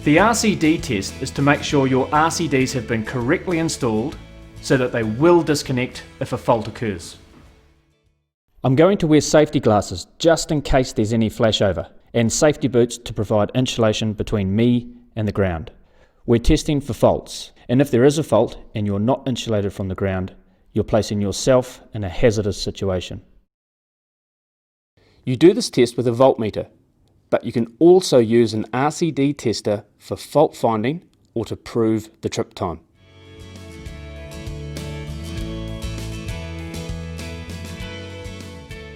The RCD test is to make sure your RCDs have been correctly installed so that they will disconnect if a fault occurs. I'm going to wear safety glasses just in case there's any flashover, and safety boots to provide insulation between me and the ground. We're testing for faults, and if there is a fault and you're not insulated from the ground, you're placing yourself in a hazardous situation. You do this test with a voltmeter, but you can also use an RCD tester for fault finding or to prove the trip time.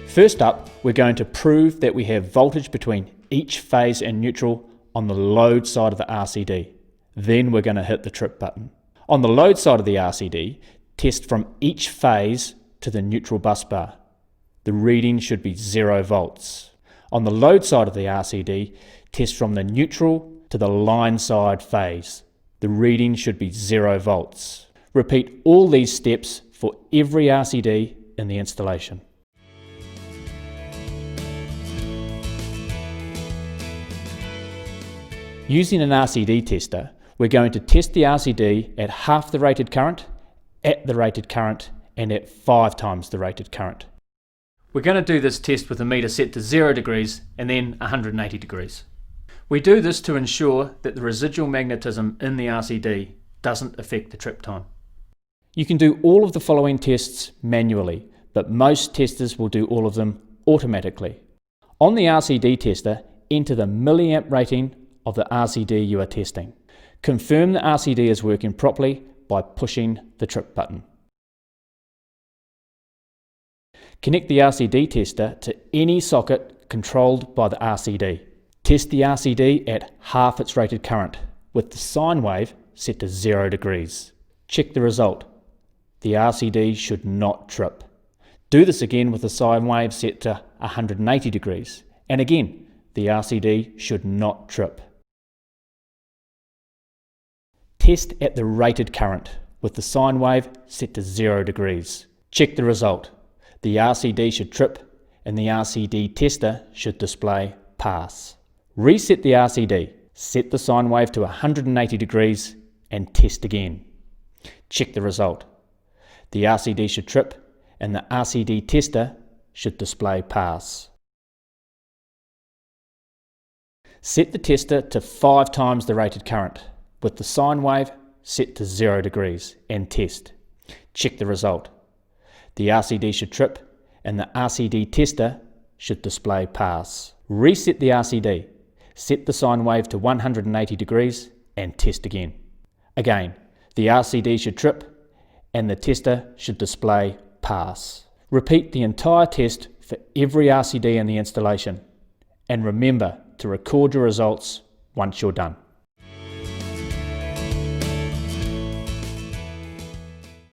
First up, we're going to prove that we have voltage between each phase and neutral on the load side of the RCD. Then we're going to hit the trip button. On the load side of the RCD, test from each phase to the neutral bus bar. The reading should be 0 volts. On the load side of the RCD, test from the neutral to the line side phase. The reading should be 0 volts. Repeat all these steps for every RCD in the installation. Using an RCD tester, we're going to test the RCD at half the rated current, at the rated current, and at 5 times the rated current. We're going to do this test with a meter set to 0 degrees and then 180 degrees. We do this to ensure that the residual magnetism in the RCD doesn't affect the trip time. You can do all of the following tests manually, but most testers will do all of them automatically. On the RCD tester, enter the milliamp rating of the RCD you are testing. Confirm the RCD is working properly by pushing the trip button. Connect the RCD tester to any socket controlled by the RCD. Test the RCD at half its rated current with the sine wave set to 0 degrees. Check the result. The RCD should not trip. Do this again with the sine wave set to 180 degrees. And again, the RCD should not trip. Test at the rated current with the sine wave set to 0 degrees. Check the result. The RCD should trip and the RCD tester should display pass. Reset the RCD, set the sine wave to 180 degrees and test again. Check the result. The RCD should trip and the RCD tester should display pass. Set the tester to 5 times the rated current with the sine wave set to 0 degrees and test. Check the result. The RCD should trip and the RCD tester should display pass. Reset the RCD, set the sine wave to 180 degrees and test again. Again, the RCD should trip and the tester should display pass. Repeat the entire test for every RCD in the installation and remember to record your results once you're done.